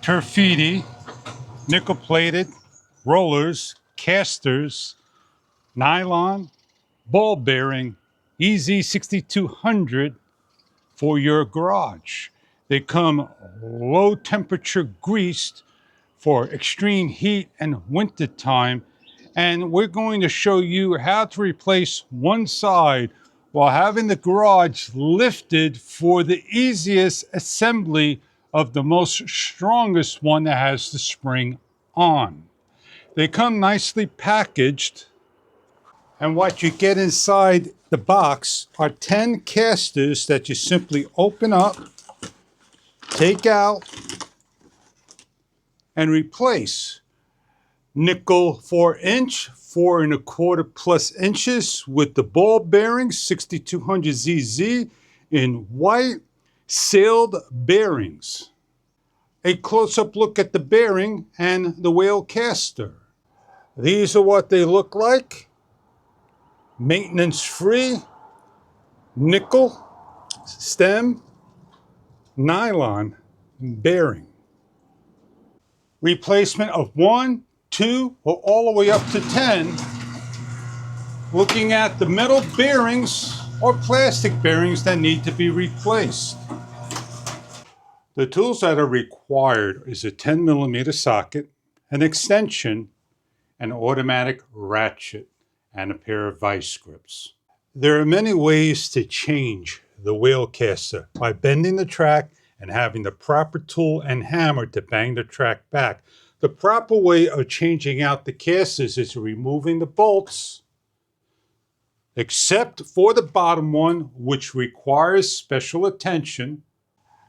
Terpheety, nickel-plated, rollers, casters, nylon, ball bearing, EZ6200 for your garage. They come low temperature greased for extreme heat and winter time. And we're going to show you how to replace one side while having the garage lifted for the easiest assembly of the most strongest one that has the spring on. They come nicely packaged, and what you get inside the box are 10 casters that you simply open up, take out, and replace. Nickel 4-inch, 4 1/4 plus inches with the ball bearings, 6200 ZZ in white, sealed bearings. A close-up look at the bearing and the whale caster. These are what they look like. Maintenance-free, nickel, stem, nylon bearing. Replacement of 1, 2, or all the way up to 10. Looking at the metal bearings or plastic bearings that need to be replaced. The tools that are required is a 10mm socket, an extension, an automatic ratchet, and a pair of vice grips. There are many ways to change the whale caster by bending the track and having the proper tool and hammer to bang the track back. The proper way of changing out the casters is removing the bolts, except for the bottom one, which requires special attention.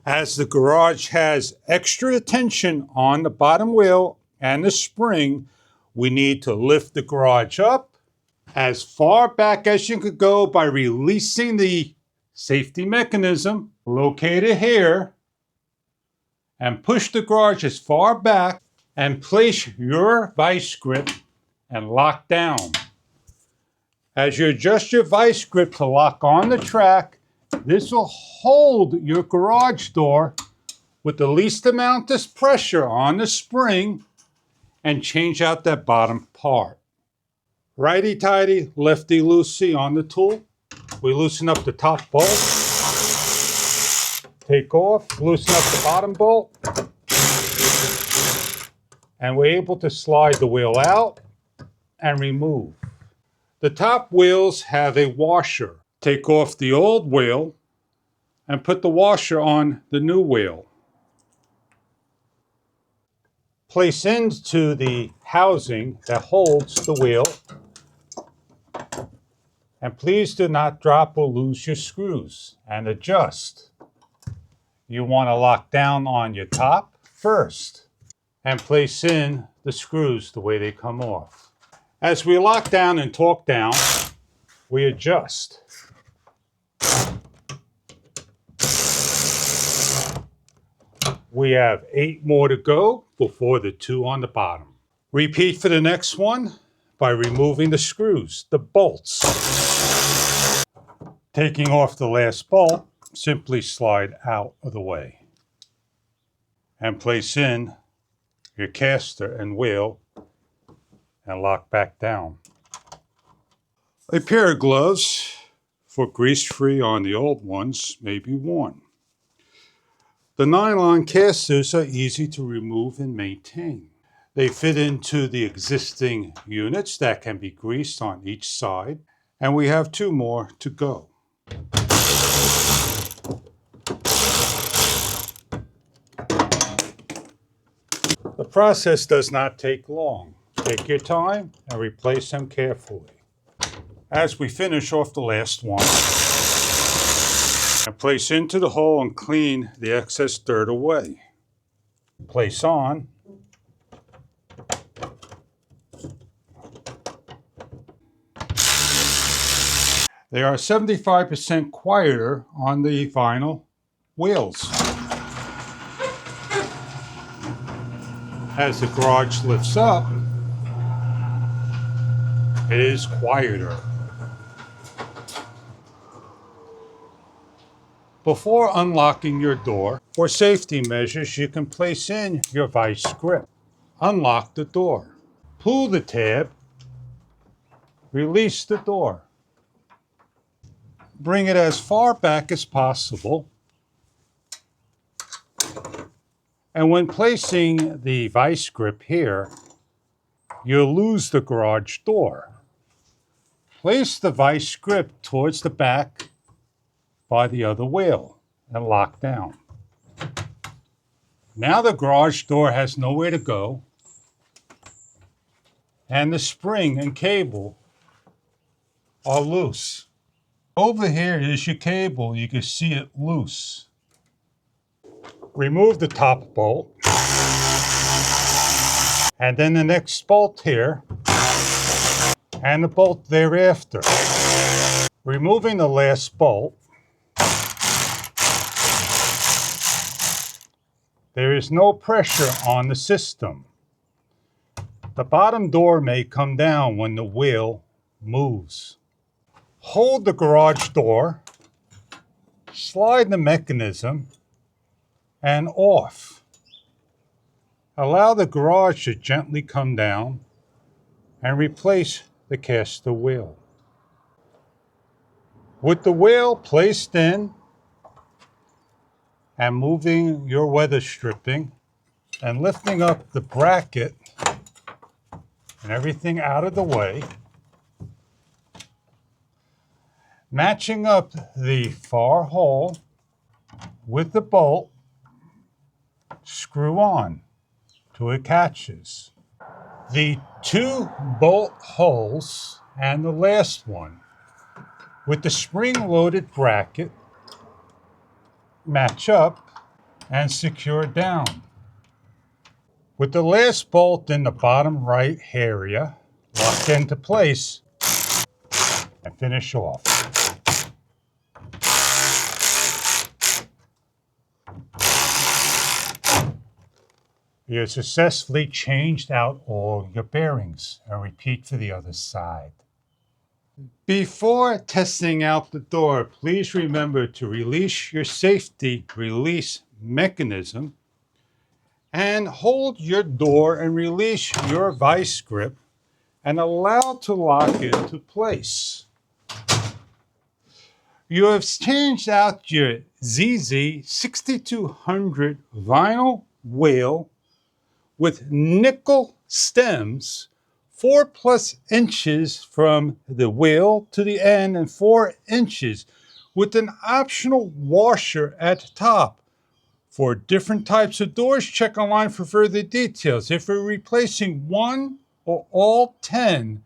As the garage has extra attention on the bottom wheel and the spring, we need to lift the garage up as far back as you could go by releasing the safety mechanism located here, and push the garage as far back and place your vice grip and lock down. As you adjust your vice grip to lock on the track, this will hold your garage door with the least amount of pressure on the spring and change out that bottom part. Righty-tighty, lefty-loosey on the tool. We loosen up the top bolt, take off, loosen up the bottom bolt, and we're able to slide the wheel out and remove. The top wheels have a washer. Take off the old wheel and put the washer on the new wheel. Place into the housing that holds the wheel. And please do not drop or lose your screws, and adjust. You want to lock down on your top first and place in the screws the way they come off. As we lock down and torque down, we adjust. We have 8 more to go before the 2 on the bottom. Repeat for the next one by removing the screws, the bolts. Taking off the last bolt, simply slide out of the way and place in your caster and wheel and lock back down. A pair of gloves for grease-free on the old ones may be worn. The nylon casters are easy to remove and maintain. They fit into the existing units that can be greased on each side, and we have 2 more to go. The process does not take long. Take your time and replace them carefully. As we finish off the last one, and place into the hole and clean the excess dirt away. Place on. They are 75% quieter on the vinyl wheels. As the garage lifts up, it is quieter. Before unlocking your door, for safety measures, you can place in your vice grip. Unlock the door. Pull the tab. Release the door. Bring it as far back as possible. And when placing the vice grip here, you'll lose the garage door. Place the vice grip towards the back by the other wheel and lock down. Now the garage door has nowhere to go, and the spring and cable are loose. Over here is your cable. You can see it loose. Remove the top bolt, and then the next bolt here, and the bolt thereafter. Removing the last bolt, there is no pressure on the system. The bottom door may come down when the wheel moves. Hold the garage door, slide the mechanism, and off. Allow the garage to gently come down and replace the caster wheel. With the wheel placed in and moving your weather stripping and lifting up the bracket and everything out of the way, matching up the far hole with the bolt, screw on till it catches. The two bolt holes and the last one with the spring-loaded bracket match up and secure down. With the last bolt in the bottom right area locked into place, and finish off. You have successfully changed out all your bearings, and repeat for the other side. Before testing out the door, please remember to release your safety release mechanism and hold your door and release your vice grip and allow to lock into place. You have changed out your ZZ 6200 vinyl wheel with nickel stems 4+ inches from the wheel to the end and 4 inches with an optional washer at the top. For different types of doors, check online for further details. If you're replacing one or all 10,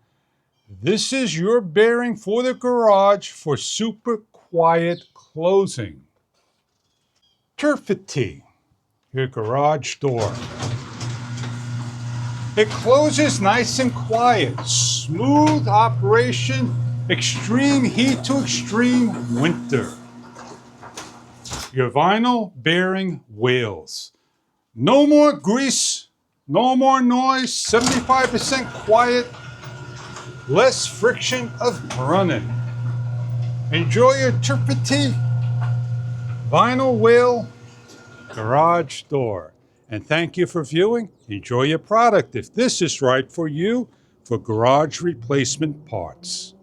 this is your bearing for the garage for super quiet closing. Terpheety, your garage door. It closes nice and quiet, smooth operation, extreme heat to extreme winter. Your vinyl bearing wheels. No more grease, no more noise, 75% quiet, less friction of running. Enjoy your Terpheety vinyl wheel garage door. And thank you for viewing. Enjoy your product if this is right for you for garage replacement parts.